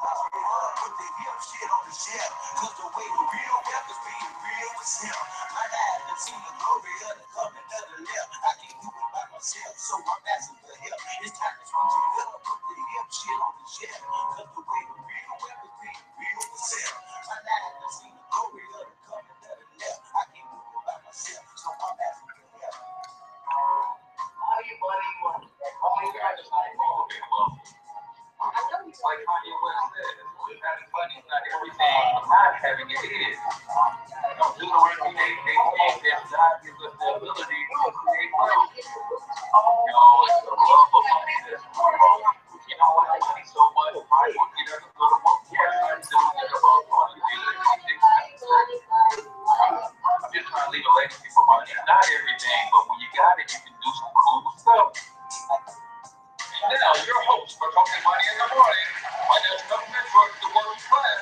Put the hip shit on the shelf, cause the way the real rap is being real as hell. My dad done seen the glory of the coming to the left. I can't do it by myself, so I'm asking for help. It's time to switch it up, put the hip shit on the shelf, cause the way the real rap is being real as hell. My dad done seen the glory of the coming to the left. I can't do it by myself, so I'm asking for help. All you buddy, all you guys are like, I know it's like Kanye West said, having fun is not everything, not having it is. Literally, their God gives us the ability to create money. It's the love of money that's part of it. I like money so much, I will get every little one. Yes, I'm doing it about money. I'm just trying to leave a legacy for money. It's not everything, but when you got it, you can do some cool stuff. And now, your host for Talking Money in the Morning, financial network, the world class,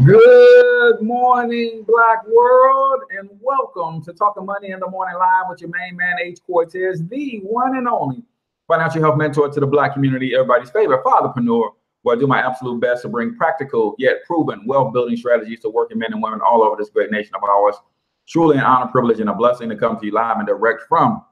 Good morning, Black world, and welcome to Talking Money in the Morning Live with your main man, H. Cortez, the one and only financial health mentor to the Black community, everybody's favorite fatherpreneur, where I do my absolute best to bring practical yet proven wealth-building strategies to working men and women all over this great nation of ours. Truly an honor, privilege, and a blessing to come to you live and direct from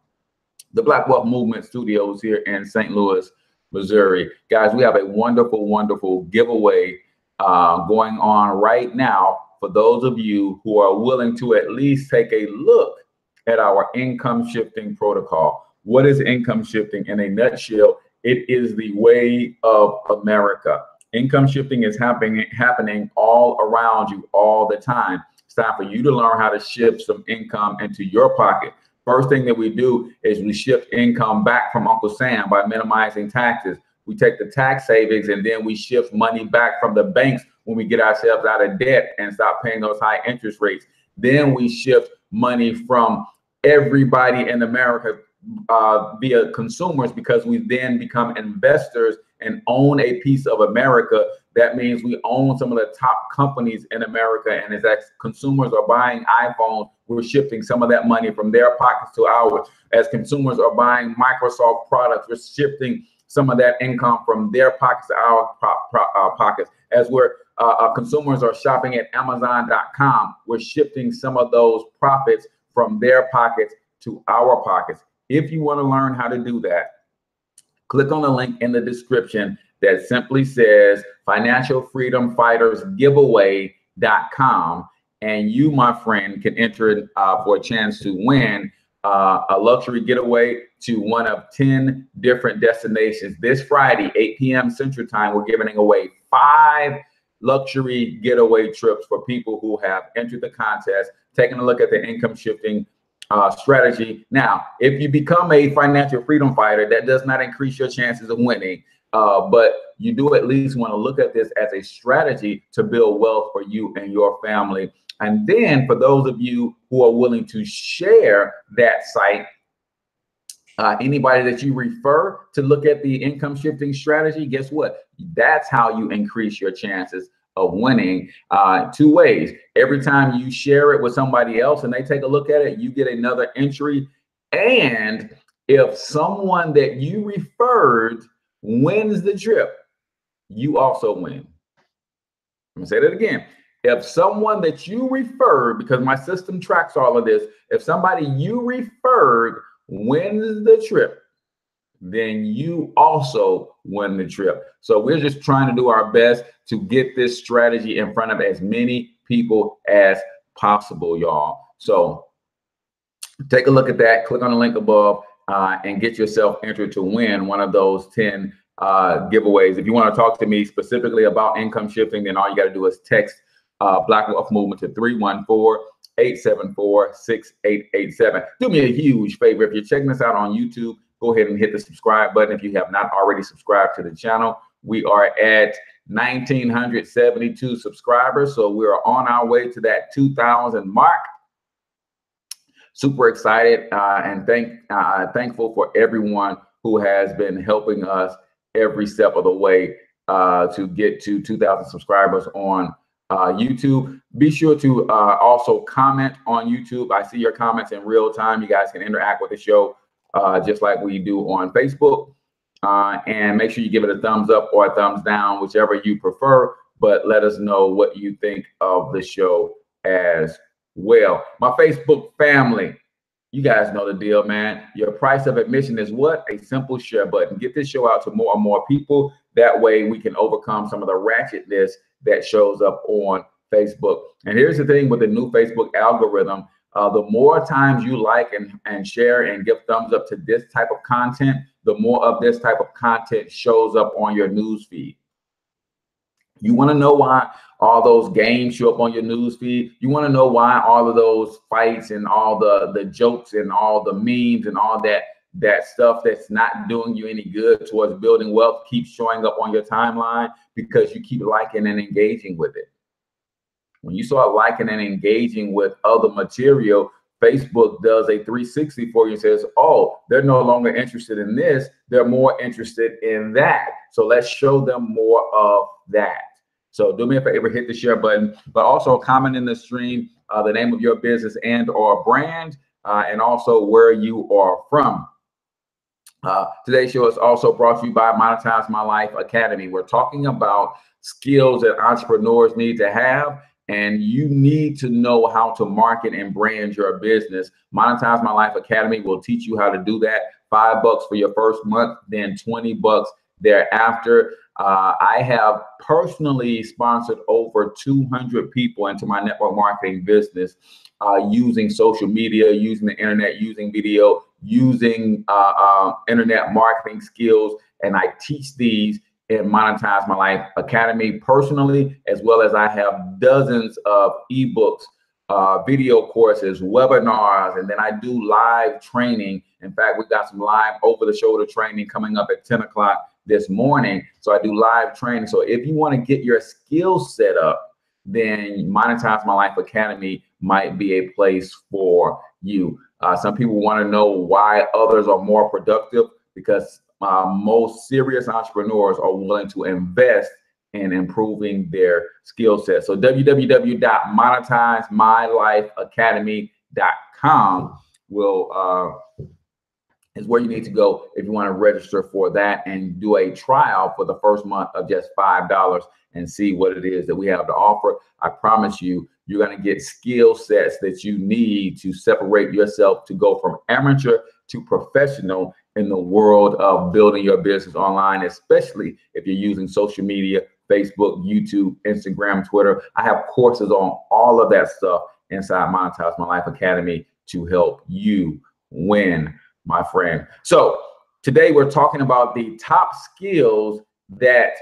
the Black Wealth Movement Studios here in St. Louis, Missouri. Guys, we have a wonderful, wonderful giveaway going on right now for those of you who are willing to at least take a look at our income shifting protocol. What is income shifting? In a nutshell, it is the way of America. Income shifting is happening all around you all the time. It's time for you to learn how to shift some income into your pocket. First thing that we do is we shift income back from Uncle Sam by minimizing taxes. We take the tax savings and then we shift money back from the banks when we get ourselves out of debt and stop paying those high interest rates. Then we shift money from everybody in America via consumers, because we then become investors and own a piece of America. That means we own some of the top companies in America. And as consumers are buying iPhones, we're shifting some of that money from their pockets to ours. As consumers are buying Microsoft products, we're shifting some of that income from their pockets to our pockets. As consumers are shopping at Amazon.com, we're shifting some of those profits from their pockets to our pockets. If you want to learn how to do that, click on the link in the description that simply says financialfreedomfightersgiveaway.com, and you, my friend, can enter for a chance to win a luxury getaway to one of 10 different destinations. This Friday, 8 p.m. Central Time, we're giving away 5 luxury getaway trips for people who have entered the contest, taking a look at the income shifting strategy. Now, if you become a financial freedom fighter, that does not increase your chances of winning, but you do at least want to look at this as a strategy to build wealth for you and your family. And then for those of you who are willing to share that site, anybody that you refer to look at the income shifting strategy, guess what? That's how you increase your chances of winning. 2 ways. Every time you share it with somebody else and they take a look at it, you get another entry. And if someone that you referred wins the trip, you also win. I'm gonna say that again. If someone that you referred, because my system tracks all of this, if somebody you referred wins the trip, then you also win the trip. So we're just trying to do our best to get this strategy in front of as many people as possible, y'all. So take a look at that, click on the link above, and get yourself entered to win one of those 10 giveaways. If you want to talk to me specifically about income shifting, then all you got to do is text Black Wealth Movement to 314-874-6887. Do me a huge favor. If you're checking us out on YouTube, go ahead and hit the subscribe button. If you have not already subscribed to the channel, we are at 1,972 subscribers. So we're on our way to that 2,000 mark. Super excited and thankful for everyone who has been helping us every step of the way to get to 2,000 subscribers on YouTube. Be sure to also comment on YouTube. I see your comments in real time. You guys can interact with the show just like we do on Facebook. And make sure you give it a thumbs up or a thumbs down, whichever you prefer. But let us know what you think of the show as well. My Facebook family, you guys know the deal, man. Your price of admission is what? A simple share button. Get this show out to more and more people. That way we can overcome some of the ratchetness that shows up on Facebook. And here's the thing with the new Facebook algorithm. The more times you like and share and give thumbs up to this type of content, the more of this type of content shows up on your news feed. You want to know why all those games show up on your news feed? You want to know why all of those fights and all the jokes and all the memes and all that stuff that's not doing you any good towards building wealth keeps showing up on your timeline? Because you keep liking and engaging with it. When you start liking and engaging with other material, Facebook does a 360 for you and says, oh, they're no longer interested in this. They're more interested in that. So let's show them more of that. So do me a favor, hit the share button, but also comment in the stream the name of your business and or brand, and also where you are from. Today's show is also brought to you by Monetize My Life Academy. We're talking about skills that entrepreneurs need to have, and you need to know how to market and brand your business. Monetize My Life Academy will teach you how to do that. $5 for your first month, then $20 thereafter. I have personally sponsored over 200 people into my network marketing business using social media, using the internet, using video, using internet marketing skills. And I teach these in Monetize My Life Academy personally, as well as I have dozens of ebooks, video courses, webinars, and then I do live training. In fact, we got some live over-the-shoulder training coming up at 10 o'clock this morning. So I do live training. So if you want to get your skills set up, then Monetize My Life Academy might be a place for you. Some people want to know why others are more productive, because most serious entrepreneurs are willing to invest in improving their skill set. So www.monetizemylifeacademy.com is where you need to go if you want to register for that and do a trial for the first month of just $5 and see what it is that we have to offer. I promise you, you're going to get skill sets that you need to separate yourself to go from amateur to professional in the world of building your business online, especially if you're using social media, Facebook, YouTube, Instagram, Twitter. I have courses on all of that stuff inside Monetize My Life Academy to help you win, my friend. So today we're talking about the top skills that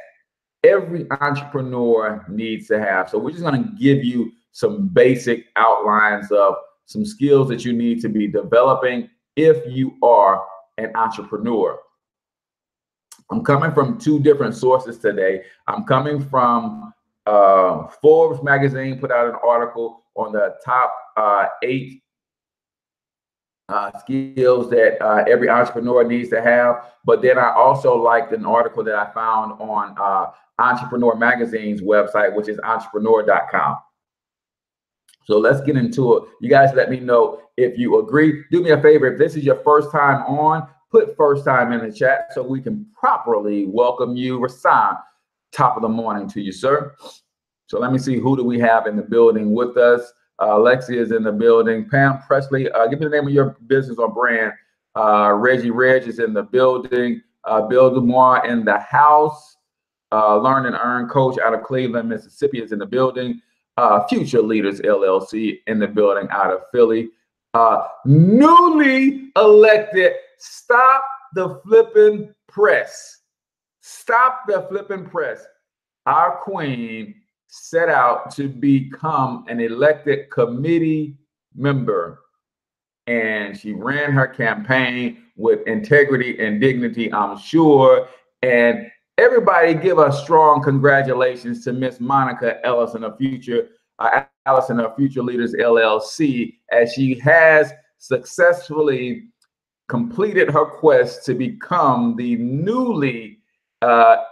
every entrepreneur needs to have. So we're just going to give you some basic outlines of some skills that you need to be developing if you are an entrepreneur. I'm coming from two different sources today. I'm coming from Forbes magazine put out an article on the top 8 skills that every entrepreneur needs to have. But then I also liked an article that I found on Entrepreneur Magazine's website, which is entrepreneur.com. So let's get into it. You guys let me know if you agree. Do me a favor. If this is your first time on, put first time in the chat so we can properly welcome you. Rasan, top of the morning to you, sir. So let me see, who do we have in the building with us? Lexi is in the building. Pam Presley, give me the name of your business or brand. Reggie Reg is in the building. Bill Dumois in the house. Learn and Earn Coach out of Cleveland, Mississippi is in the building. Future Leaders LLC in the building out of Philly. Newly elected, Stop the Flipping Press. Stop the Flipping Press. Our queen set out to become an elected committee member, and she ran her campaign with integrity and dignity, I'm sure. And everybody give a strong congratulations to Miss Monica Ellison of Future Leaders LLC, as she has successfully completed her quest to become the newly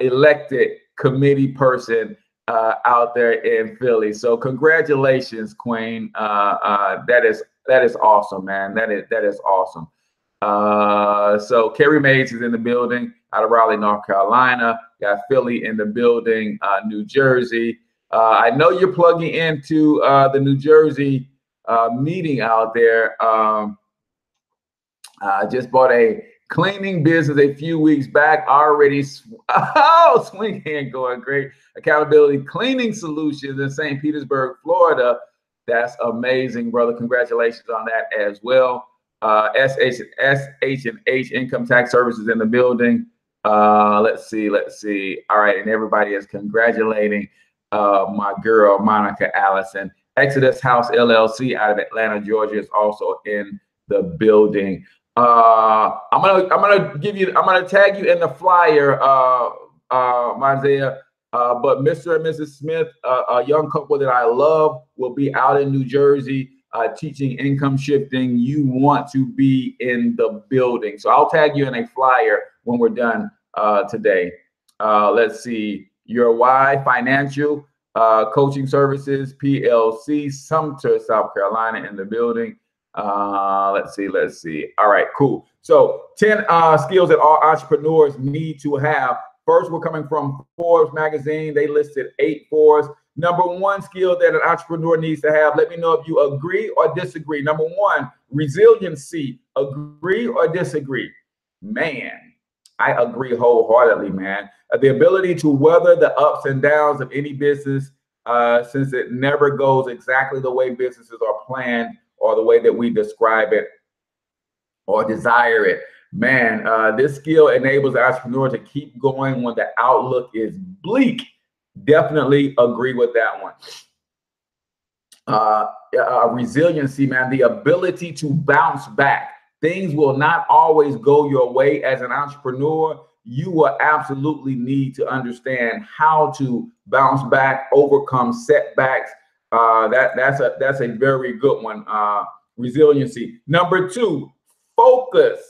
elected committee person out there in Philly. So congratulations, Queen. That is awesome, man. That is awesome. So Carrie Mays is in the building. out of Raleigh, North Carolina. Got Philly in the building, New Jersey. I know you're plugging into the New Jersey meeting out there. I just bought a cleaning business a few weeks back. Already, swing hand going great. Accountability Cleaning Solutions in St. Petersburg, Florida. That's amazing, brother. Congratulations on that as well. SH&H Income Tax Services in the building. Let's see. All right, and everybody is congratulating my girl Monica Allison. Exodus House LLC out of Atlanta, Georgia is also in the building. I'm gonna tag you in the flyer, Isaiah. But Mr. and Mrs. Smith, a young couple that I love, will be out in New Jersey teaching income shifting. You want to be in the building. So I'll tag you in a flyer when we're done today. Let's see. Your Y Financial Coaching Services, PLC, Sumter, South Carolina in the building. Let's see. All right, cool. So 10 skills that all entrepreneurs need to have. First, we're coming from Forbes magazine. They listed 8 for us. Number 1 skill that an entrepreneur needs to have. Let me know if you agree or disagree. Number 1, resiliency. Agree or disagree? Man, I agree wholeheartedly, man. The ability to weather the ups and downs of any business, since it never goes exactly the way businesses are planned or the way that we describe it or desire it. Man, this skill enables the entrepreneur to keep going when the outlook is bleak. Definitely agree with that one. Resiliency, man, the ability to bounce back. Things will not always go your way as an entrepreneur. You will absolutely need to understand how to bounce back, overcome setbacks. That's a very good one. Resiliency. Number 2, focus.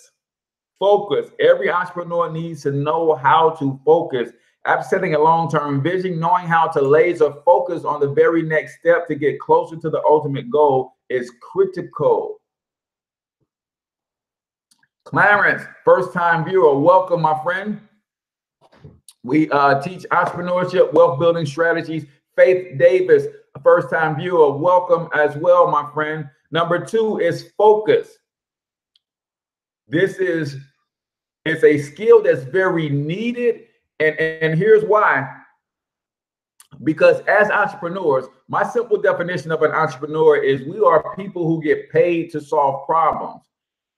Focus. Every entrepreneur needs to know how to focus. After setting a long-term vision, knowing how to laser focus on the very next step to get closer to the ultimate goal is critical. Clarence, first-time viewer, welcome, my friend. We teach entrepreneurship, wealth building strategies. Faith Davis, a first-time viewer, welcome as well, my friend. Number 2 is focus. It's a skill that's very needed, and here's why. Because as entrepreneurs, my simple definition of an entrepreneur is we are people who get paid to solve problems.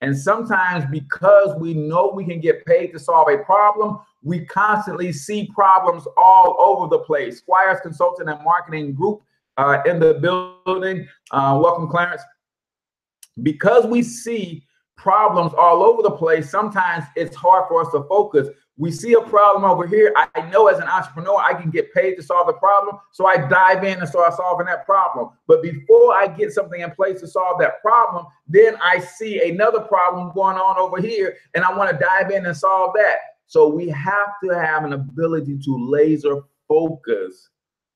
And sometimes because we know we can get paid to solve a problem, we constantly see problems all over the place. Squires Consulting and Marketing Group in the building. Welcome, Clarence. Because we see problems all over the place, sometimes it's hard for us to focus. We see a problem over here. I know as an entrepreneur, I can get paid to solve the problem. So I dive in and start solving that problem. But before I get something in place to solve that problem, then I see another problem going on over here, and I want to dive in and solve that. So we have to have an ability to laser focus.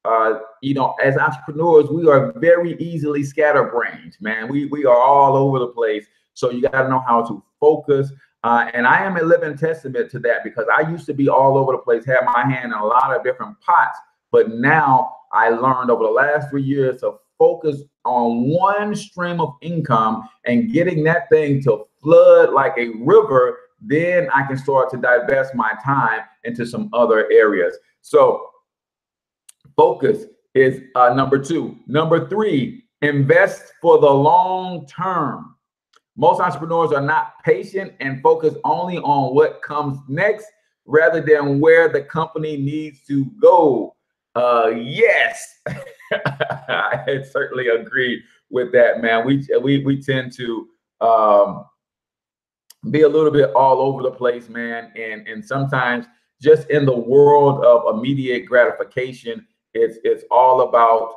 As entrepreneurs, we are very easily scatterbrained, man. We are all over the place. So you got to know how to focus. And I am a living testament to that, because I used to be all over the place, had my hand in a lot of different pots. But now I learned over the last 3 years to focus on one stream of income and getting that thing to flood like a river. Then I can start to divest my time into some other areas. So focus is number 2. Number 3, invest for the long term. Most entrepreneurs are not patient and focus only on what comes next rather than where the company needs to go. Yes, I certainly agree with that, man. We tend to be a little bit all over the place, man, and sometimes just in the world of immediate gratification, it's all about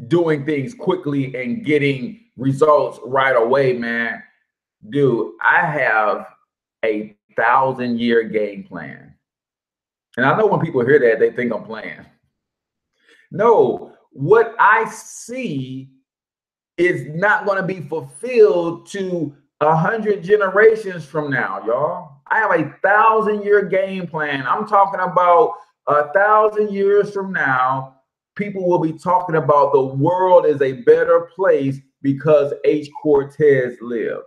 doing things quickly and getting results right away, man. Dude, I have a 1,000-year game plan. And I know when people hear that, they think I'm playing. No, what I see is not going to be fulfilled to 100 generations from now, y'all. I have a 1,000-year game plan. I'm talking about 1,000 years from now, people will be talking about the world is a better place because H. Cortez lived.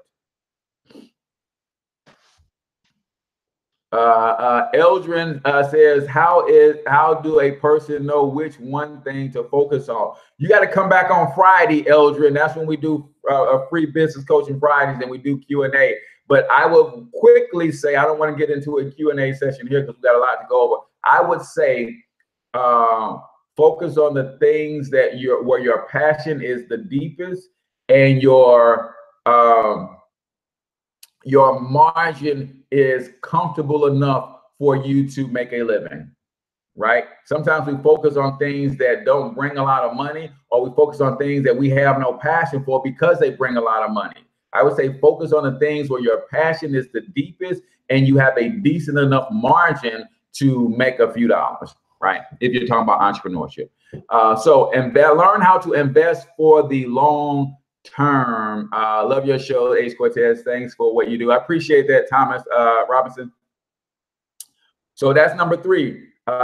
Eldrin says, how do a person know which one thing to focus on? You got to come back on Friday, Eldrin. That's when we do a free business coaching Fridays, and we do Q&A. But I will quickly say, I don't want to get into a Q&A session here because we got a lot to go over. I would say focus on the things that where your passion is the deepest, and your margin is comfortable enough for you to make a living, right? Sometimes we focus on things that don't bring a lot of money, or we focus on things that we have no passion for because they bring a lot of money. I would say focus on the things where your passion is the deepest and you have a decent enough margin to make a few dollars, right? If you're talking about entrepreneurship. Learn how to invest for the long term. Love your show, Ace Cortez. Thanks for what you do. I appreciate that, Thomas Robinson. So that's number 3.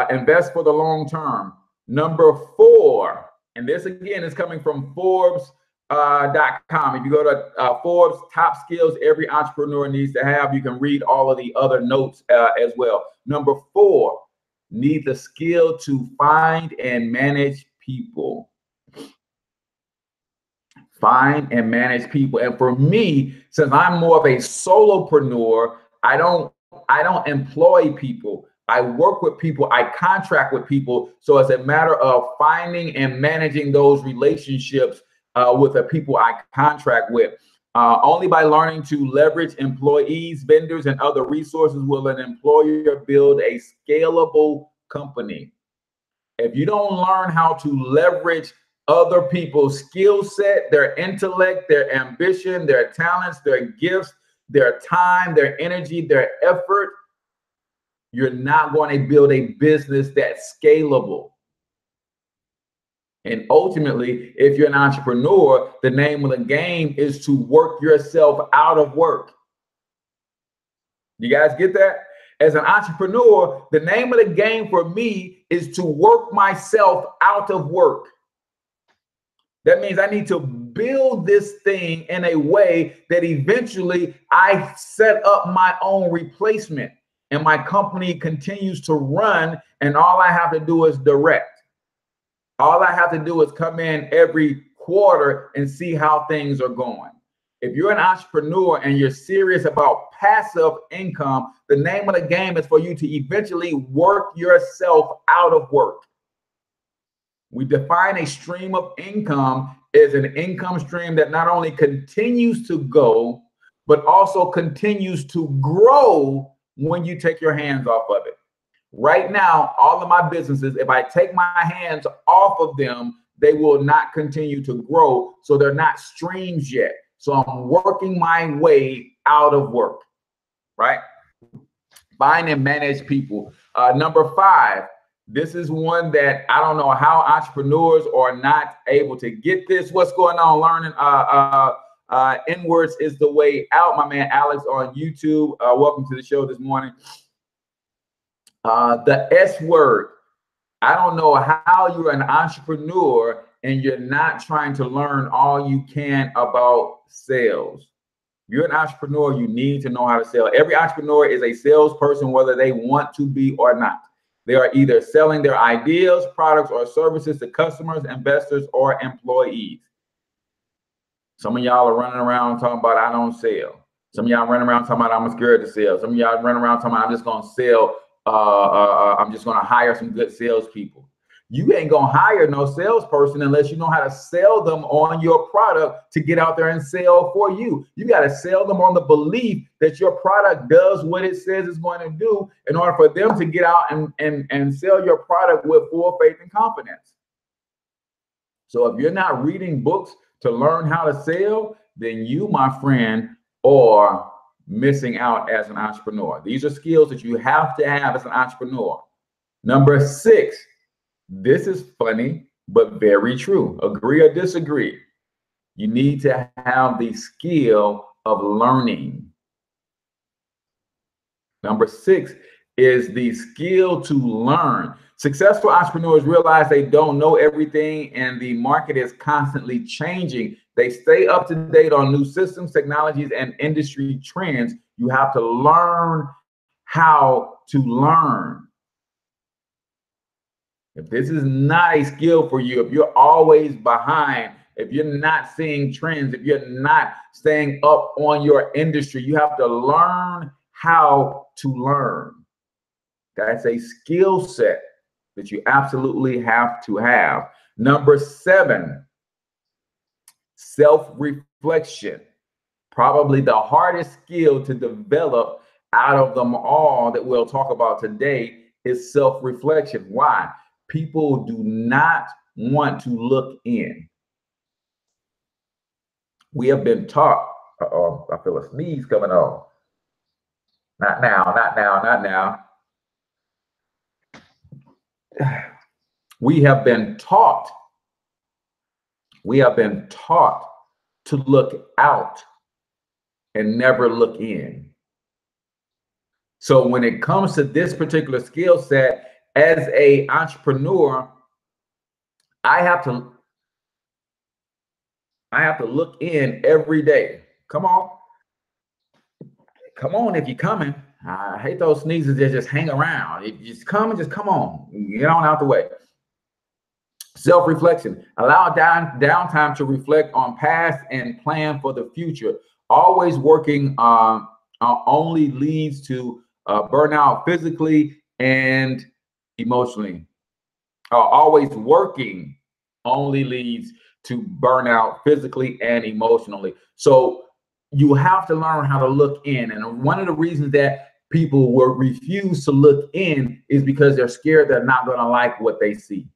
Invest for the long term. Number 4, and this again is coming from Forbes.com. If you go to Forbes top skills every entrepreneur needs to have, you can read all of the other notes as well. Number 4, need the skill to find and manage people. Find and manage people. And for me, since I'm more of a solopreneur, I don't employ people. I work with people. I contract with people. So it's a matter of finding and managing those relationships with the people I contract with. Only by learning to leverage employees, vendors, and other resources will an employer build a scalable company. If you don't learn how to leverage other people's skill set, their intellect, their ambition, their talents, their gifts, their time, their energy, their effort, you're not going to build a business that's scalable. And ultimately, if you're an entrepreneur, the name of the game is to work yourself out of work. You guys get that? As an entrepreneur, the name of the game for me is to work myself out of work. That means I need to build this thing in a way that eventually I set up my own replacement and my company continues to run, and all I have to do is direct. All I have to do is come in every quarter and see how things are going. If you're an entrepreneur and you're serious about passive income, the name of the game is for you to eventually work yourself out of work. We define a stream of income as an income stream that not only continues to go, but also continues to grow when you take your hands off of it. Right now, all of my businesses, if I take my hands off of them, they will not continue to grow. So they're not streams yet. So I'm working my way out of work, right? Find and manage people. Number 5. This is one that I don't know how entrepreneurs are not able to get this. What's going on? Learning inwards is the way out. My man Alex on YouTube. Welcome to the show this morning. The S word. I don't know how you're an entrepreneur and you're not trying to learn all you can about sales. You're an entrepreneur. You need to know how to sell. Every entrepreneur is a salesperson, whether they want to be or not. They are either selling their ideas, products, or services to customers, investors, or employees. Some of y'all are running around talking about, I don't sell. Some of y'all running around talking about, I'm scared to sell. Some of y'all running around talking about, I'm just going to sell. I'm just going to hire some good salespeople. You ain't going to hire no salesperson unless you know how to sell them on your product to get out there and sell for you. You got to sell them on the belief that your product does what it says it's going to do in order for them to get out and sell your product with full faith and confidence. So if you're not reading books to learn how to sell, then you, my friend, are missing out as an entrepreneur. These are skills that you have to have as an entrepreneur. Number 6. This is funny, but very true. Agree or disagree? You need to have the skill of learning. Number 6 is the skill to learn. Successful entrepreneurs realize they don't know everything and the market is constantly changing. They stay up to date on new systems, technologies, and industry trends. You have to learn how to learn. If this is not a skill for you, if you're always behind, if you're not seeing trends, if you're not staying up on your industry, you have to learn how to learn. That's a skill set that you absolutely have to have. Number 7, self-reflection. Probably the hardest skill to develop out of them all that we'll talk about today is self-reflection. Why? People do not want to look in. We have been taught, uh-oh, I feel a sneeze coming on. Not now, not now, not now. We have been taught to look out and never look in. So when it comes to this particular skill set, as an entrepreneur, I have to look in every day. Come on if you're coming. I hate those sneezes that just hang around. If you just come on, get on out the way. Self-reflection. Allow downtime to reflect on past and plan for the future. Always working only leads to burnout physically and emotionally. Always working only leads to burnout physically and emotionally. So you have to learn how to look in. And one of the reasons that people will refuse to look in is because they're scared they're not going to like what they see.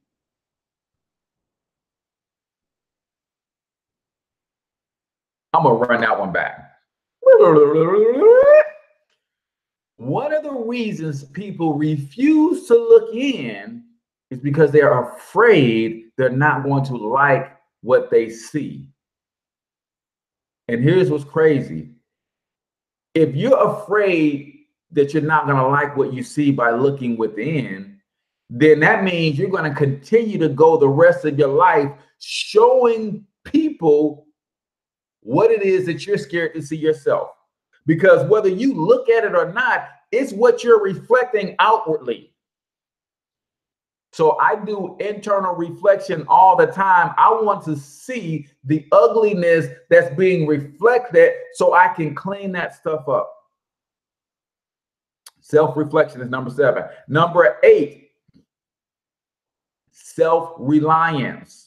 I'm going to run that one back. One of the reasons people refuse to look in is because they're afraid they're not going to like what they see. And here's what's crazy. If you're afraid that you're not going to like what you see by looking within, then that means you're going to continue to go the rest of your life showing people what it is that you're scared to see yourself. Because whether you look at it or not, it's what you're reflecting outwardly. So I do internal reflection all the time. I want to see the ugliness that's being reflected so I can clean that stuff up. Self-reflection is number 7. Number 8, self-reliance.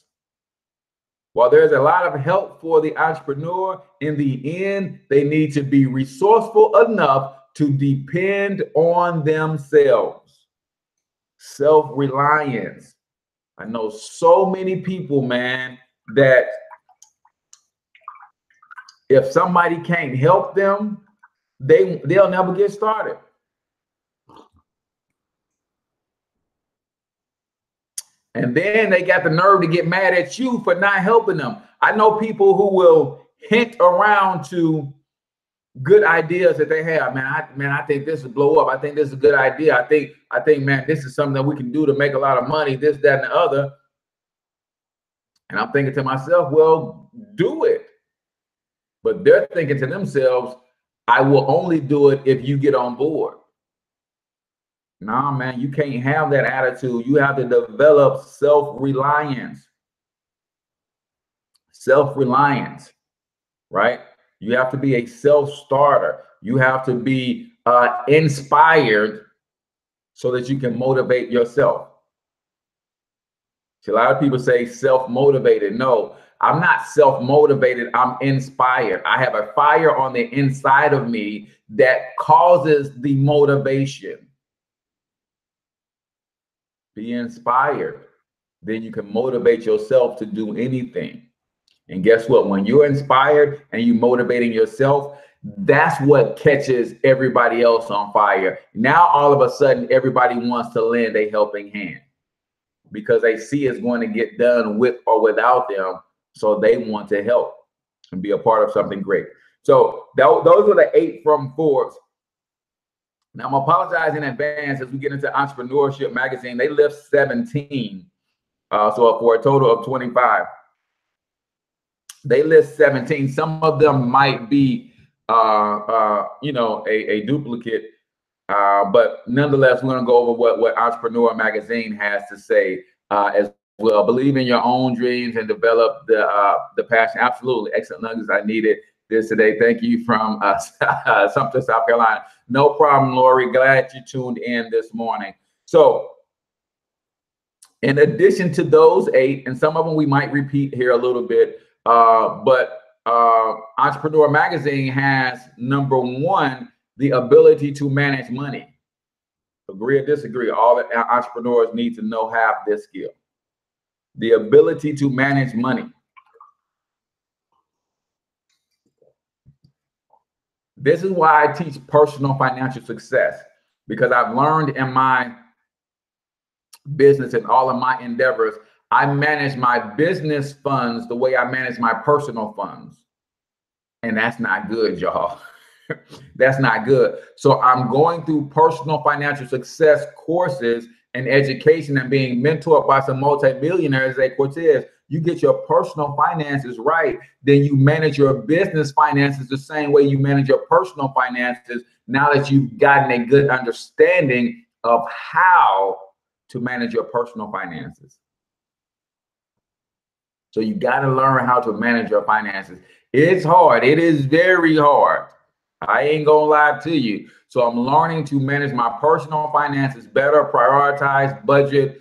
While there's a lot of help for the entrepreneur, in the end, they need to be resourceful enough to depend on themselves. Self-reliance. I know so many people, man, that if somebody can't help them, they'll never get started. And then they got the nerve to get mad at you for not helping them. I know people who will hint around to good ideas that they have. I think this will blow up. I think this is a good idea. I think, man, this is something that we can do to make a lot of money, this, that, and the other. And I'm thinking to myself, well, do it. But they're thinking to themselves, I will only do it if you get on board. Nah, man, you can't have that attitude. You have to develop self-reliance. Self-reliance, right? You have to be a self-starter. You have to be inspired so that you can motivate yourself. See, a lot of people say self-motivated. No, I'm not self-motivated. I'm inspired. I have a fire on the inside of me that causes the motivation. Be inspired. Then you can motivate yourself to do anything. And guess what? When you're inspired and you're motivating yourself, that's what catches everybody else on fire. Now, all of a sudden, everybody wants to lend a helping hand because they see it's going to get done with or without them. So they want to help and be a part of something great. So those are the 8 from Forbes. Now, I'm apologize in advance as we get into Entrepreneurship magazine. They list 17, so for a total of 25. They list 17. Some of them might be, you know, a duplicate, but nonetheless, we're going to go over what Entrepreneur magazine has to say as well. Believe in your own dreams and develop the passion. Absolutely, excellent nuggets. I needed this today. Thank you from Sumter, South Carolina. No problem, Lori. Glad you tuned in this morning. So, in addition to those 8, and some of them we might repeat here a little bit, but Entrepreneur magazine has number 1, the ability to manage money. Agree or disagree? All the entrepreneurs need to have this skill. The ability to manage money. This is why I teach personal financial success, because I've learned in my business and all of my endeavors, I manage my business funds the way I manage my personal funds. And that's not good, y'all. That's not good. So I'm going through personal financial success courses and education and being mentored by some multimillionaires at Cortez. You get your personal finances right, then you manage your business finances the same way you manage your personal finances, now that you've gotten a good understanding of how to manage your personal finances. So you got to learn how to manage your finances. It's hard. It is very hard. I ain't gonna lie to you. So I'm learning to manage my personal finances better, prioritize, budget,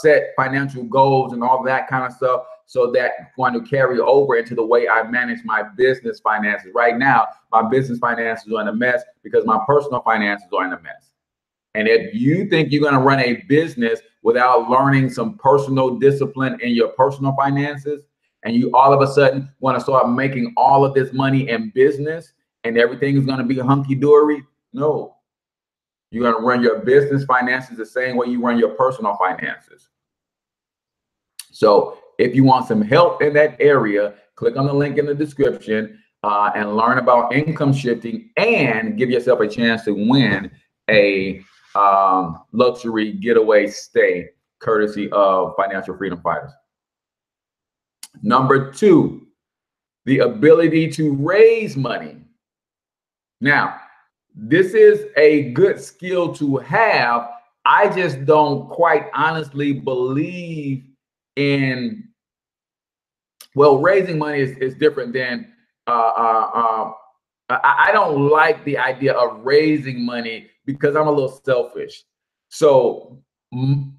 set financial goals and all that kind of stuff, so that I'm going to carry over into the way I manage my business finances. Right now, my business finances are in a mess because my personal finances are in a mess. And if you think you're going to run a business without learning some personal discipline in your personal finances, and you all of a sudden want to start making all of this money in business and everything is going to be hunky-dory, no. You're going to run your business finances the same way you run your personal finances. So if you want some help in that area, click on the link in the description and learn about income shifting and give yourself a chance to win a luxury getaway stay courtesy of Financial Freedom Fighters. Number 2, the ability to raise money. Now, this is a good skill to have. I just don't quite honestly believe in, well, raising money is different than, I don't like the idea of raising money because I'm a little selfish. So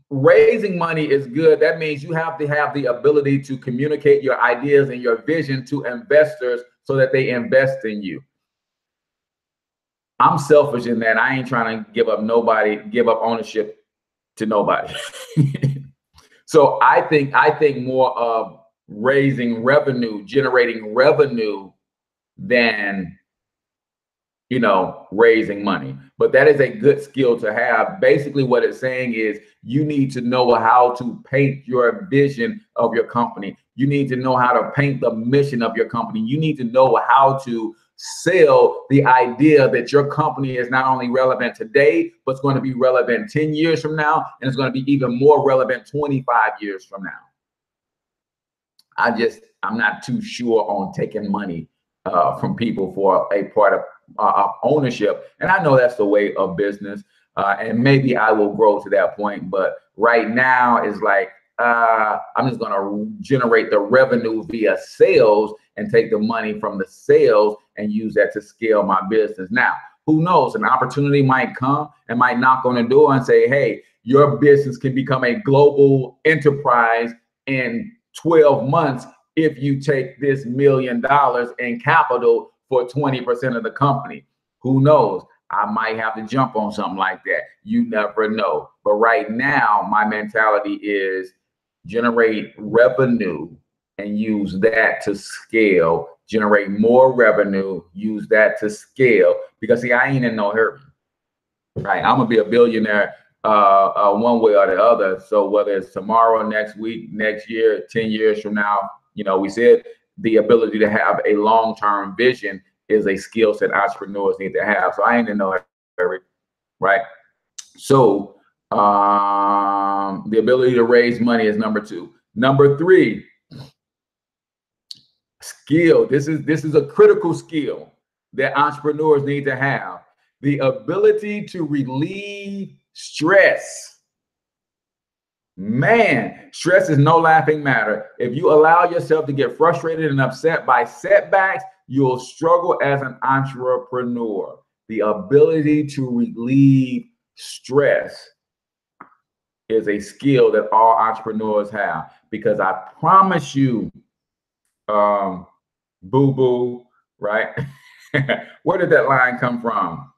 raising money is good. That means you have to have the ability to communicate your ideas and your vision to investors so that they invest in you. I'm selfish in that I ain't trying to give up ownership to nobody. So I think more of raising revenue, generating revenue than, you know, raising money. But that is a good skill to have. Basically what it's saying is you need to know how to paint your vision of your company. You need to know how to paint the mission of your company. You need to know how to sell the idea that your company is not only relevant today, but it's going to be relevant 10 years from now, and it's going to be even more relevant 25 years from now. I'm not too sure on taking money from people for a part of ownership. And I know that's the way of business. And maybe I will grow to that point. But right now it's like, I'm just going to generate the revenue via sales and take the money from the sales and use that to scale my business. Now, who knows? An opportunity might come and might knock on the door and say, hey, your business can become a global enterprise in 12 months if you take this $1 million in capital for 20% of the company. Who knows? I might have to jump on something like that. You never know. But right now, my mentality is generate revenue and use that to scale, generate more revenue, use that to scale. Because see, I ain't in no hurry, right? I'm gonna be a billionaire one way or the other. So whether it's tomorrow, next week, next year, 10 years from now, you know, we said the ability to have a long-term vision is a skill set entrepreneurs need to have. So I ain't know it, right? So the ability to raise money is number 2. Number 3, skill. This is a critical skill that entrepreneurs need to have. The ability to relieve stress. Man, stress is no laughing matter. If you allow yourself to get frustrated and upset by setbacks, you'll struggle as an entrepreneur. The ability to relieve stress is a skill that all entrepreneurs have, because I promise you, boo-boo, right? Where did that line come from?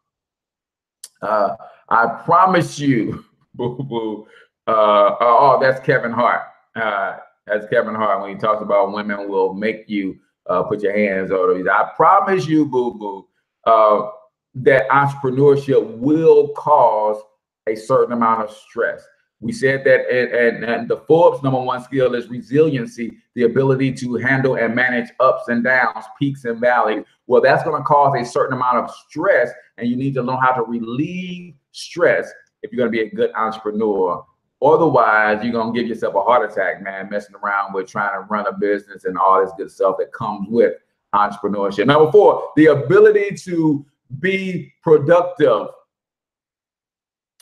I promise you, boo-boo. Oh, that's Kevin Hart. That's Kevin Hart when he talks about women will make you put your hands on these. I promise you, boo-boo, that entrepreneurship will cause a certain amount of stress. We said that, and the Forbes #1 skill is resiliency, the ability to handle and manage ups and downs, peaks and valleys. Well, that's going to cause a certain amount of stress, and you need to learn how to relieve stress if you're going to be a good entrepreneur. Otherwise, you're going to give yourself a heart attack, man, messing around with trying to run a business and all this good stuff that comes with entrepreneurship. Number 4, the ability to be productive,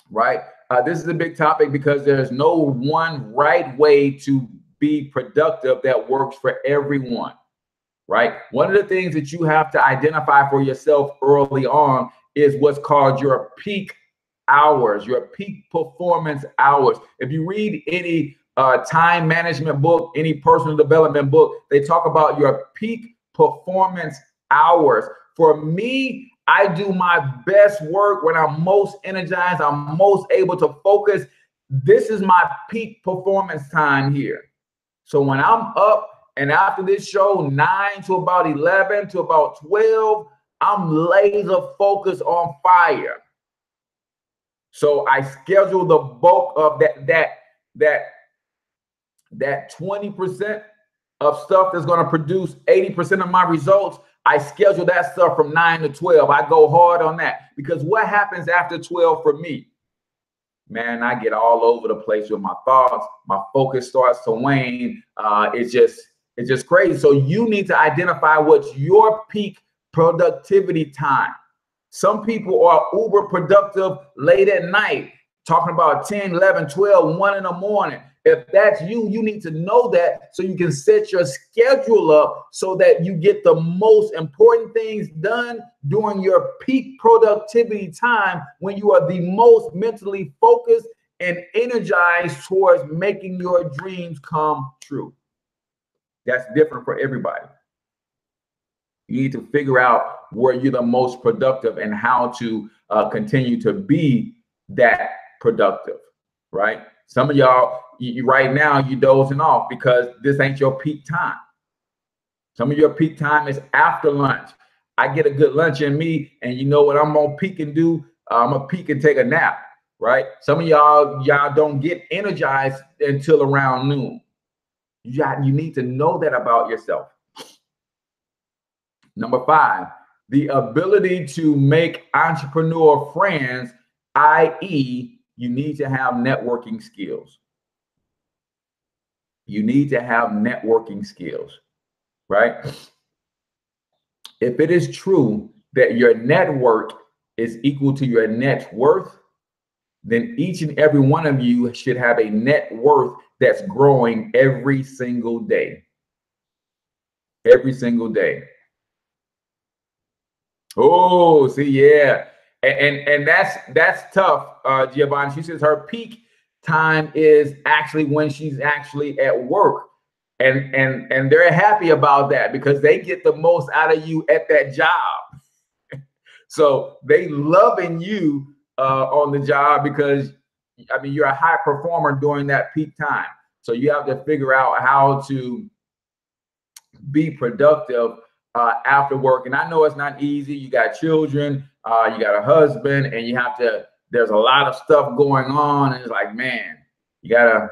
right? This is a big topic because there's no one right way to be productive that works for everyone, right? One of the things that you have to identify for yourself early on is what's called your peak hours, your peak performance hours. If you read any time management book, any personal development book, they talk about your peak performance hours. For me, I do my best work when I'm most energized, I'm most able to focus. This is my peak performance time here. So when I'm up and after this show, 9 to about 11 to about 12, I'm laser focused on fire. So I schedule the bulk of that 20% of stuff that's going to produce 80% of my results. I schedule that stuff from 9 to 12. I go hard on that, because what happens after 12 for me? Man, I get all over the place with my thoughts. My focus starts to wane. It's just crazy. So you need to identify what's your peak productivity time. Some people are uber productive late at night, talking about 10, 11, 12, 1 in the morning. If that's you, you need to know that so you can set your schedule up so that you get the most important things done during your peak productivity time, when you are the most mentally focused and energized towards making your dreams come true. That's different for everybody. You need to figure out where you're the most productive and how to continue to be that productive, right? Some of y'all, right now, you dozing off because this ain't your peak time. Some of your peak time is after lunch. I get a good lunch in me, and you know what I'm gonna peak and do? I'm gonna peak and take a nap, right? Some of y'all don't get energized until around noon. You need to know that about yourself. Number 5, the ability to make entrepreneur friends, i.e., you need to have networking skills. You need to have networking skills, right? If it is true that your network is equal to your net worth, then each and every one of you should have a net worth that's growing every single day. Every single day. Oh, see, yeah. And that's tough, Giovanni. She says her peak time is actually when she's actually at work. And they're happy about that because they get the most out of you at that job. So they loving you on the job because, I mean, you're a high performer during that peak time. So you have to figure out how to be productive after work. And I know it's not easy. You got children, you got a husband, and you have to, there's a lot of stuff going on. And it's like, man, you gotta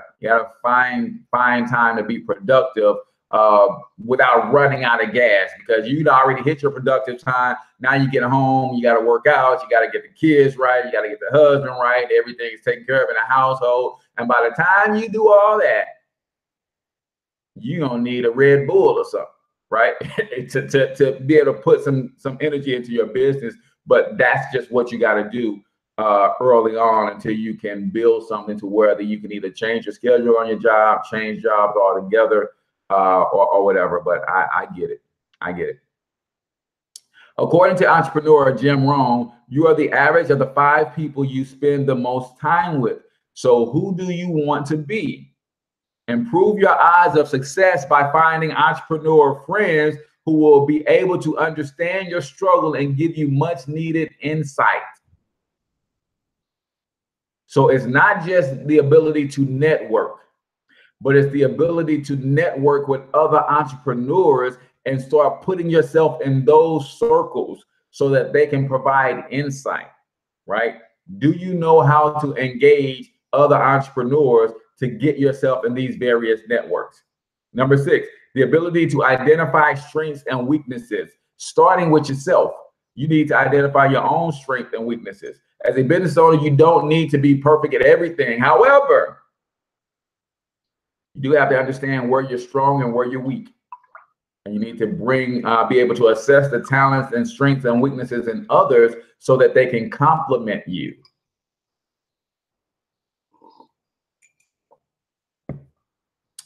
find time to be productive. without running out of gas, because you'd already hit your productive time. Now you get home, you got to work out, you got to get the kids right, you got to get the husband right, everything is taken care of in the household. And by the time you do all that, you're going to need a Red Bull or something, right? to be able to put some energy into your business. But that's just what you got to do early on until you can build something to where you can either change your schedule on your job, change jobs altogether, or whatever. But I get it. I get it. According to entrepreneur Jim Rohn, you are the average of the 5 people you spend the most time with. So who do you want to be? Improve your odds of success by finding entrepreneur friends who will be able to understand your struggle and give you much needed insight. So it's not just the ability to network, but it's the ability to network with other entrepreneurs and start putting yourself in those circles so that they can provide insight, right? Do you know how to engage other entrepreneurs to get yourself in these various networks? Number 6, the ability to identify strengths and weaknesses, starting with yourself. You need to identify your own strengths and weaknesses. As a business owner, you don't need to be perfect at everything. However, you do have to understand where you're strong and where you're weak. And you need to be able to assess the talents and strengths and weaknesses in others so that they can complement you.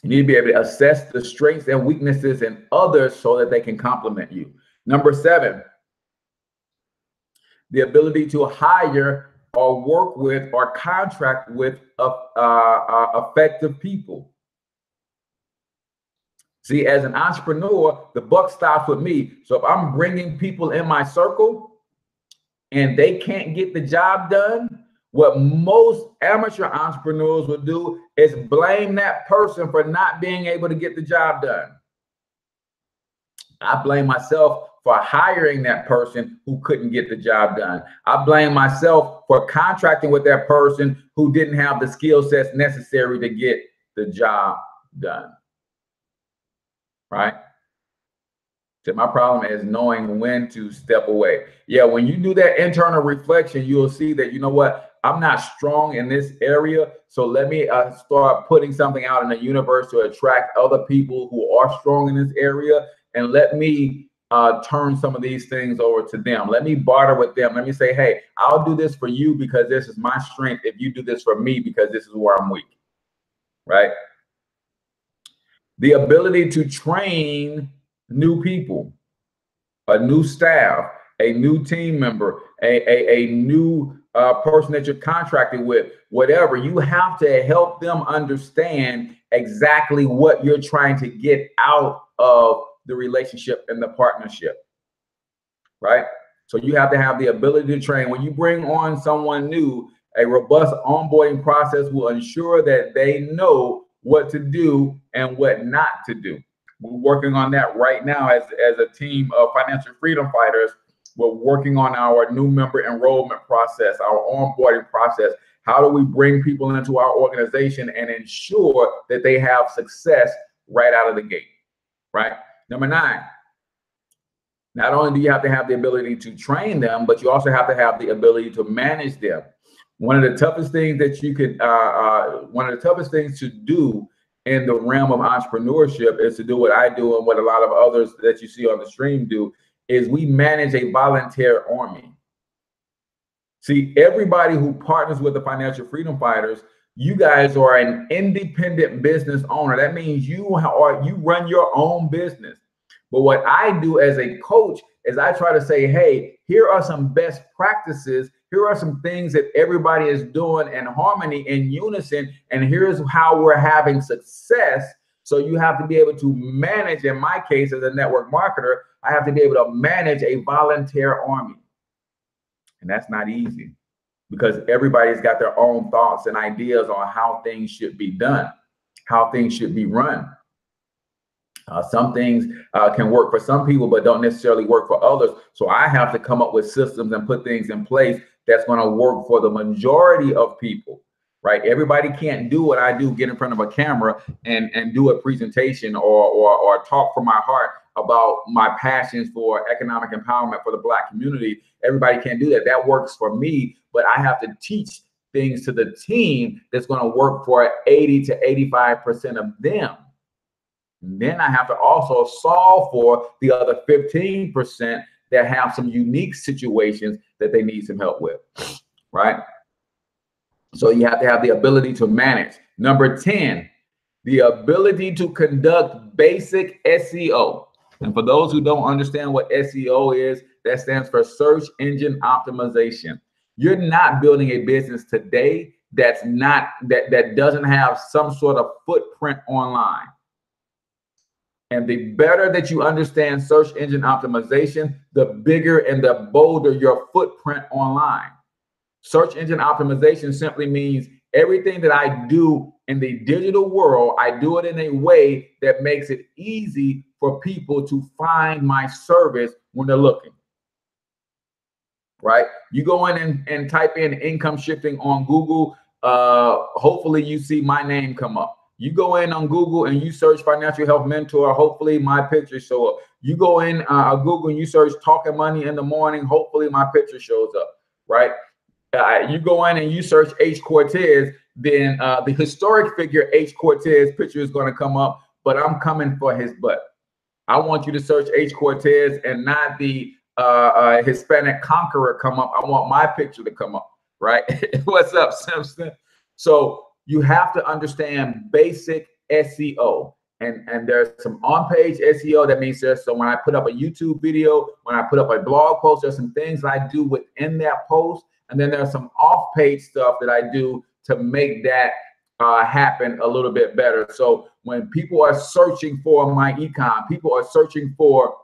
You need to be able to assess the strengths and weaknesses in others so that they can complement you. Number 7, the ability to hire or work with or contract with effective people. See, as an entrepreneur, the buck stops with me. So if I'm bringing people in my circle and they can't get the job done, what most amateur entrepreneurs will do is blame that person for not being able to get the job done. I blame myself for hiring that person who couldn't get the job done. I blame myself for contracting with that person who didn't have the skill sets necessary to get the job done. Right? So my problem is knowing when to step away. Yeah, when you do that internal reflection, you'll see that, you know what, I'm not strong in this area. So let me start putting something out in the universe to attract other people who are strong in this area. And let me turn some of these things over to them. Let me barter with them. Let me say, hey, I'll do this for you because this is my strength. If you do this for me, because this is where I'm weak. Right? The ability to train new people, a new staff, a new team member, a new person that you're contracting with, whatever, you have to help them understand exactly what you're trying to get out of the relationship and the partnership, right? So you have to have the ability to train. When you bring on someone new, a robust onboarding process will ensure that they know what to do and what not to do. We're working on that right now as a team of financial freedom fighters. We're working on our new member enrollment process, our onboarding process. How do we bring people into our organization and ensure that they have success right out of the gate, right? Number 9, not only do you have to have the ability to train them, but you also have to have the ability to manage them. One of the toughest things that you could, one of the toughest things to do in the realm of entrepreneurship is to do what I do and what a lot of others that you see on the stream do, is we manage a volunteer army. See, everybody who partners with the Financial Freedom Fighters, you guys are an independent business owner. That means you run your own business. But what I do as a coach is I try to say, hey, here are some best practices. Here are some things that everybody is doing in harmony, in unison, and here's how we're having success. So you have to be able to manage, in my case, as a network marketer, I have to be able to manage a volunteer army. And that's not easy because everybody's got their own thoughts and ideas on how things should be done, how things should be run. Some things can work for some people, but don't necessarily work for others. So I have to come up with systems and put things in place that's going to work for the majority of people. right? Everybody can't do what I do, get in front of a camera and do a presentation or talk from my heart about my passions for economic empowerment for the Black community. Everybody can't do that. That works for me, but I have to teach things to the team that's going to work for 80 to 85% of them. And then I have to also solve for the other 15% that have some unique situations that they need some help with, right? So you have to have the ability to manage. Number 10, the ability to conduct basic SEO. And for those who don't understand what SEO is, that stands for search engine optimization. You're not building a business today that doesn't have some sort of footprint online. And the better that you understand search engine optimization, the bigger and the bolder your footprint online. Search engine optimization simply means everything that I do in the digital world, I do it in a way that makes it easy for people to find my service when they're looking. Right? You go in and type in income shifting on Google. Hopefully you see my name come up. You go in on Google and you search financial health mentor. Hopefully my picture show up. You go in Google and you search talking money in the morning. Hopefully my picture shows up. Right? You go in and you search H. Cortez, then the historic figure H. Cortez picture is going to come up, but I'm coming for his butt. I want you to search H. Cortez and not the Hispanic conqueror come up. I want my picture to come up, right? What's up, Simpson? So you have to understand basic SEO. And there's some on-page SEO. That means so when I put up a YouTube video, when I put up a blog post, there's some things I do within that post. And then there's some off-page stuff that I do to make that happen a little bit better. So when people are searching for my econ, people are searching for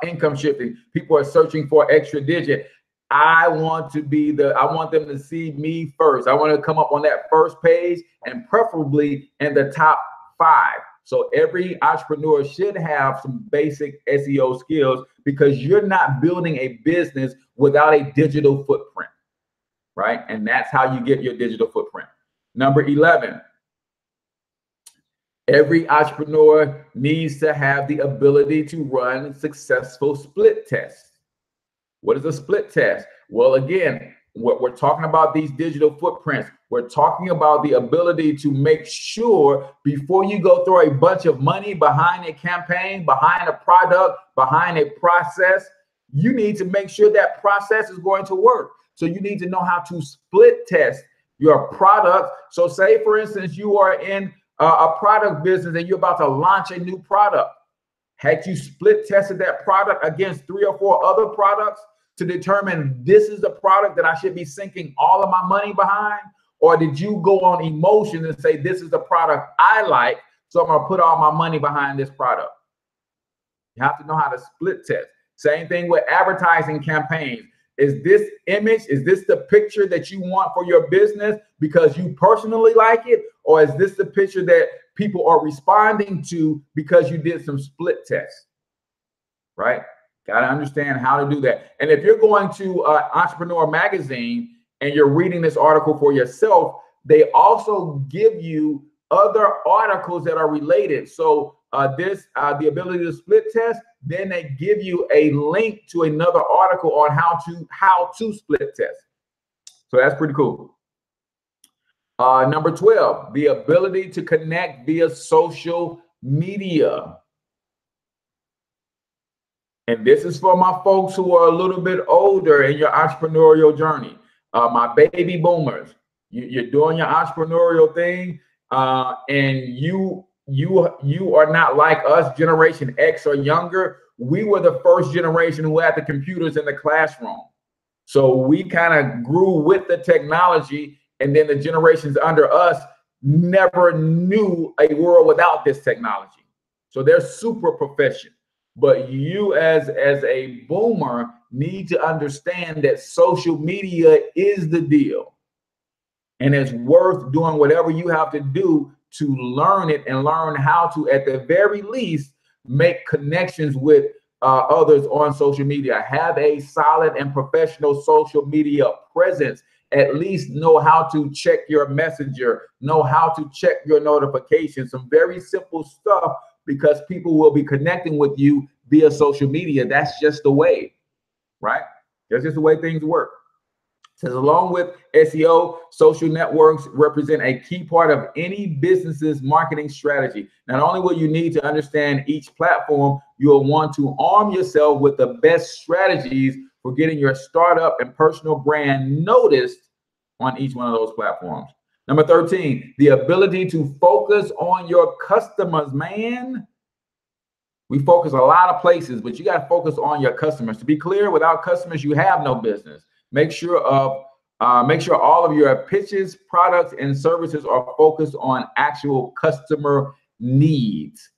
income shifting, people are searching for extra digit, I want them to see me first. I want to come up on that first page and preferably in the top 5. So every entrepreneur should have some basic SEO skills, because you're not building a business without a digital footprint, right? And that's how you get your digital footprint. Number 11, every entrepreneur needs to have the ability to run successful split tests. What is a split test? Well, again, what we're talking about, these digital footprints, we're talking about the ability to make sure before you go throw a bunch of money behind a campaign, behind a product, behind a process, you need to make sure that process is going to work. So you need to know how to split test your product. So say, for instance, you are in a product business and you're about to launch a new product. Had you split tested that product against 3 or 4 other products to determine this is the product that I should be sinking all of my money behind? Or did you go on emotion and say, this is the product I like, so I'm going to put all my money behind this product? You have to know how to split test. Same thing with advertising campaigns. Is this image, is this the picture that you want for your business because you personally like it? Or is this the picture that people are responding to because you did some split tests, right? Got to understand how to do that. And if you're going to Entrepreneur Magazine and you're reading this article for yourself, they also give you other articles that are related. So the ability to split test, then they give you a link to another article on how to split test. So that's pretty cool. Number 12, the ability to connect via social media. And this is for my folks who are a little bit older in your entrepreneurial journey. My baby boomers, you're doing your entrepreneurial thing, and you are not like us, Generation X or younger. We were the first generation who had the computers in the classroom. So we kind of grew with the technology, and then the generations under us never knew a world without this technology. So they're super proficient. But you as a boomer need to understand that social media is the deal. And it's worth doing whatever you have to do to learn it and learn how to, at the very least, make connections with others on social media. Have a solid and professional social media presence at least know how to check your messenger, know how to check your notifications, some very simple stuff, because people will be connecting with you via social media. That's just the way, right? That's just the way things work. Says along with SEO, social networks represent a key part of any business's marketing strategy. Not only will you need to understand each platform, you'll want to arm yourself with the best strategies for getting your startup and personal brand noticed on each one of those platforms. Number 13, the ability to focus on your customers, man. We focus a lot of places, but you got to focus on your customers. To be clear, without customers, you have no business. Make sure all of your pitches, products, and services are focused on actual customer needs.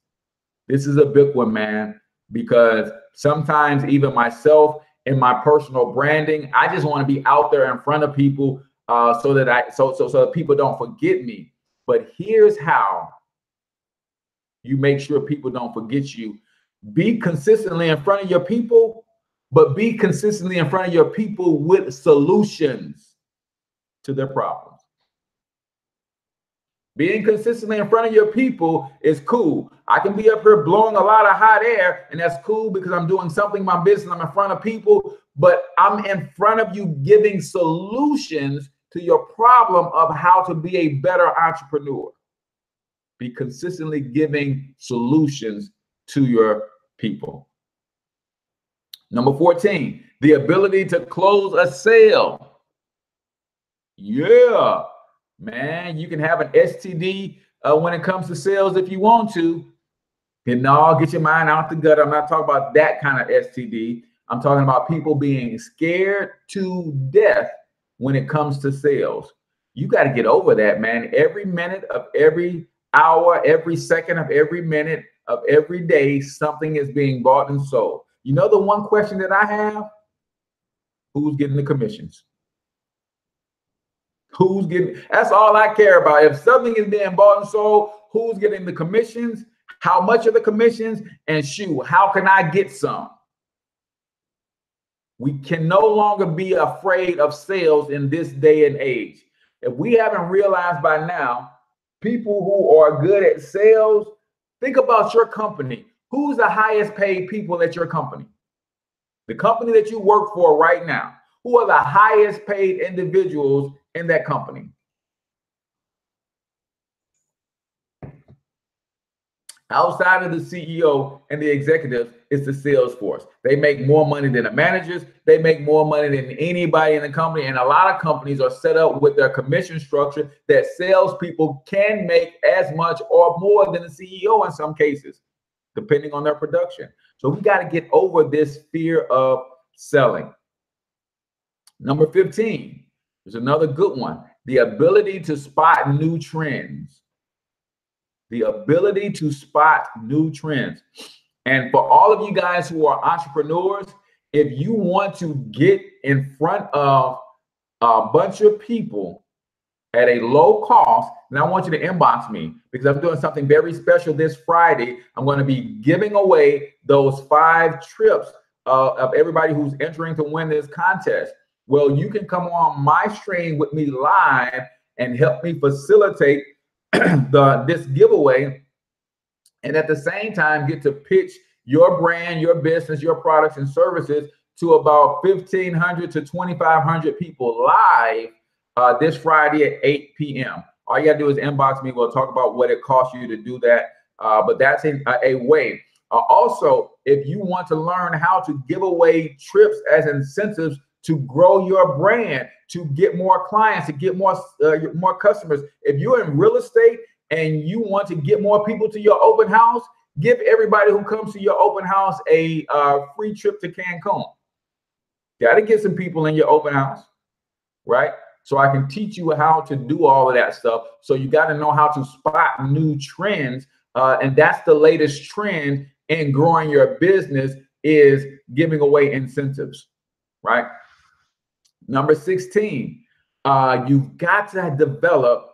This is a big one, man, because sometimes even myself in my personal branding, I just want to be out there in front of people so that people don't forget me. But here's how you make sure people don't forget you. Be consistently in front of your people, but be consistently in front of your people with solutions to their problems. Being consistently in front of your people is cool. I can be up here blowing a lot of hot air, and that's cool because I'm doing something in my business. I'm in front of people, but I'm in front of you giving solutions to your problem of how to be a better entrepreneur. Be consistently giving solutions to your people. Number 14, the ability to close a sale. Yeah, man, you can have an STD when it comes to sales if you want to. And no, get your mind out the gutter. I'm not talking about that kind of STD. I'm talking about people being scared to death when it comes to sales. You got to get over that, man. Every minute of every hour, every second of every minute of every day, something is being bought and sold. You know the one question that I have? Who's getting the commissions? Who's getting? That's all I care about. If something is being bought and sold, who's getting the commissions? How much are the commissions? And shoot, how can I get some? We can no longer be afraid of sales in this day and age. If we haven't realized by now, people who are good at sales, think about your company. Who's the highest paid people at your company? The company that you work for right now. Who are the highest paid individuals in that company? Outside of the CEO and the executives, it's the sales force. They make more money than the managers. They make more money than anybody in the company. And a lot of companies are set up with their commission structure that salespeople can make as much or more than the CEO in some cases, depending on their production. So we got to get over this fear of selling. Number 15 is another good one. The ability to spot new trends. The ability to spot new trends. And for all of you guys who are entrepreneurs, if you want to get in front of a bunch of people at a low cost, then I want you to inbox me because I'm doing something very special this Friday. I'm going to be giving away those 5 trips of everybody who's entering to win this contest. Well, you can come on my stream with me live and help me facilitate this giveaway, and at the same time get to pitch your brand, your business, your products and services to about 1,500 to 2,500 people live this Friday at 8 p.m. All you gotta do is inbox me. We'll talk about what it costs you to do that, but that's a way. Also, if you want to learn how to give away trips as incentives to grow your brand, to get more clients, to get more customers. If you're in real estate and you want to get more people to your open house, give everybody who comes to your open house a free trip to Cancun. Got to get some people in your open house, right? So I can teach you how to do all of that stuff. So you got to know how to spot new trends. And that's the latest trend in growing your business, is giving away incentives, right? Number 16, you've got to develop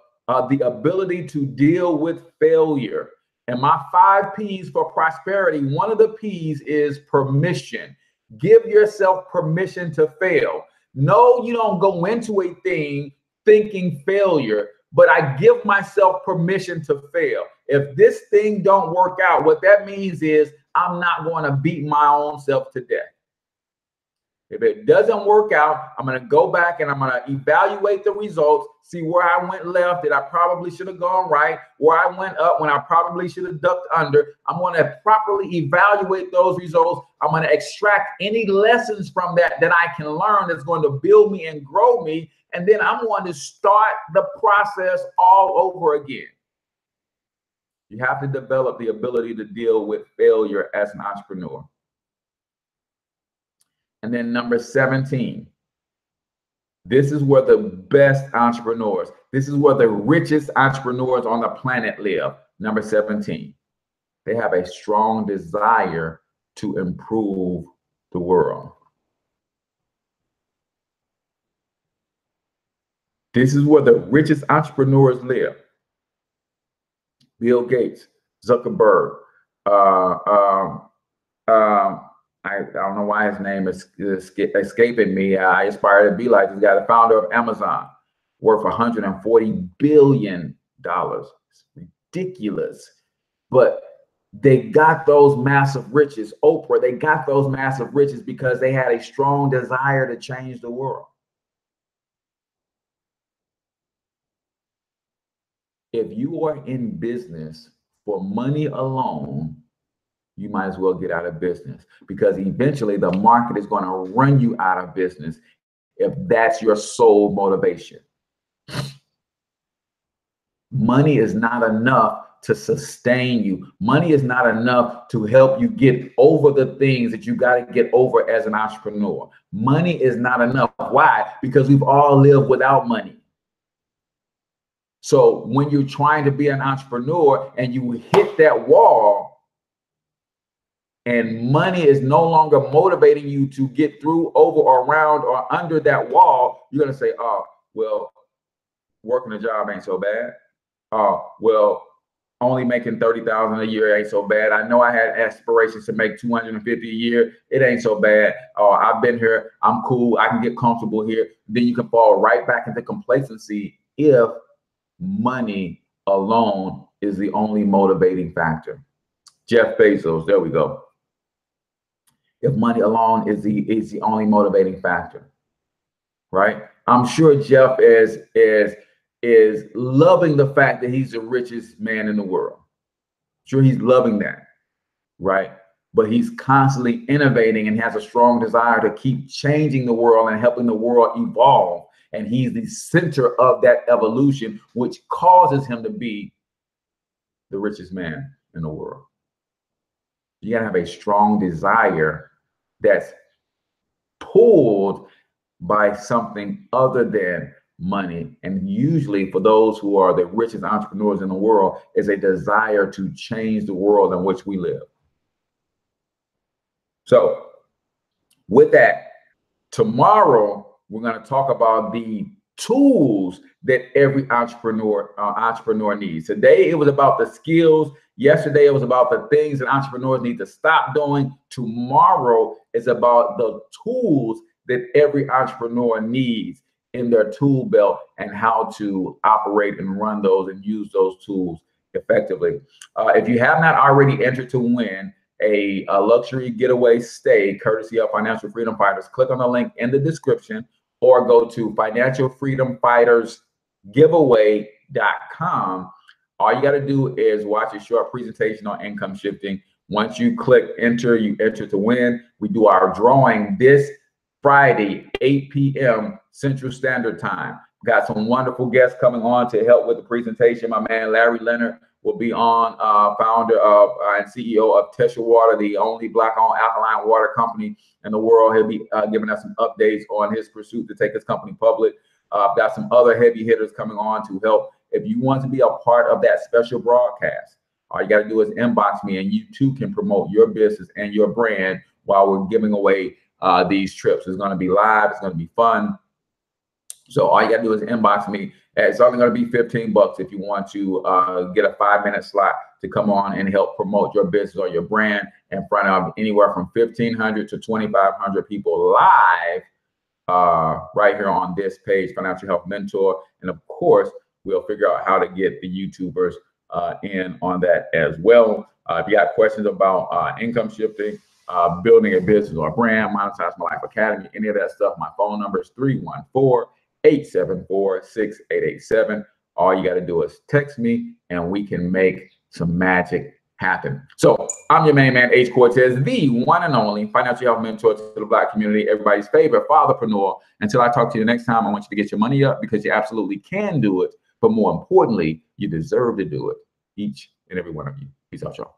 the ability to deal with failure. And my 5 P's for prosperity, one of the P's is permission. Give yourself permission to fail. No, you don't go into a thing thinking failure, but I give myself permission to fail. If this thing don't work out, what that means is I'm not going to beat my own self to death. If it doesn't work out, I'm going to go back and I'm going to evaluate the results, see where I went left, that I probably should have gone right, where I went up when I probably should have ducked under. I'm going to properly evaluate those results. I'm going to extract any lessons from that I can learn that's going to build me and grow me. And then I'm going to start the process all over again. You have to develop the ability to deal with failure as an entrepreneur. And then number 17, this is where the best entrepreneurs, this is where the richest entrepreneurs on the planet live. Number 17, they have a strong desire to improve the world. This is where the richest entrepreneurs live. Bill Gates, Zuckerberg, I don't know why his name is escaping me. I aspire to be like this guy, the founder of Amazon, worth $140 billion. It's ridiculous. But they got those massive riches. Oprah, they got those massive riches because they had a strong desire to change the world. If you are in business for money alone, you might as well get out of business, because eventually the market is going to run you out of business if that's your sole motivation. Money is not enough to sustain you. Money is not enough to help you get over the things that you got to get over as an entrepreneur. Money is not enough. Why? Because we've all lived without money. So when you're trying to be an entrepreneur and you hit that wall, and money is no longer motivating you to get through, over, or around, or under that wall, you're going to say, oh, well, working a job ain't so bad. Oh, well, only making $30,000 a year ain't so bad. I know I had aspirations to make $250 a year. It ain't so bad. Oh, I've been here. I'm cool. I can get comfortable here. Then you can fall right back into complacency if money alone is the only motivating factor. Jeff Bezos, there we go. If money alone is the only motivating factor, right? I'm sure Jeff is loving the fact that he's the richest man in the world. Sure, he's loving that, right? But he's constantly innovating and has a strong desire to keep changing the world and helping the world evolve. And he's the center of that evolution, which causes him to be the richest man in the world. You gotta have a strong desire that's pulled by something other than money. And usually for those who are the richest entrepreneurs in the world, is a desire to change the world in which we live. So with that, tomorrow we're going to talk about the tools that every entrepreneur needs. Today it was about the skills. Yesterday it was about the things that entrepreneurs need to stop doing. Tomorrow is about the tools that every entrepreneur needs in their tool belt and how to operate and run those and use those tools effectively. If you have not already entered to win a luxury getaway stay courtesy of Financial Freedom Fighters, click on the link in the description or go to financialfreedomfightersgiveaway.com. All you got to do is watch a short presentation on income shifting. Once you click enter, you enter to win. We do our drawing this Friday, 8 p.m. Central Standard Time. Got some wonderful guests coming on to help with the presentation. My man Larry Leonard will be on, founder of and CEO of Tesha Water, the only Black-owned alkaline water company in the world. He'll be giving us some updates on his pursuit to take his company public. Got some other heavy hitters coming on to help. If you want to be a part of that special broadcast, all you got to do is inbox me, and you too can promote your business and your brand while we're giving away these trips. It's going to be live. It's going to be fun. So all you got to do is inbox me. It's only going to be $15 if you want to get a 5-minute slot to come on and help promote your business or your brand in front of anywhere from 1,500 to 2,500 people live right here on this page, Financial Health Mentor. And of course, we'll figure out how to get the YouTubers in on that as well. If you got questions about income shifting, building a business or a brand, Monetize My Life Academy, any of that stuff, my phone number is 314-874-6887. All you got to do is text me and we can make some magic happen. So I'm your main man, H. Cortez, the one and only financial health mentor to the Black community, everybody's favorite fatherpreneur. Until I talk to you next time, I want you to get your money up because you absolutely can do it. But more importantly, you deserve to do it. Each and every one of you. Peace out, y'all.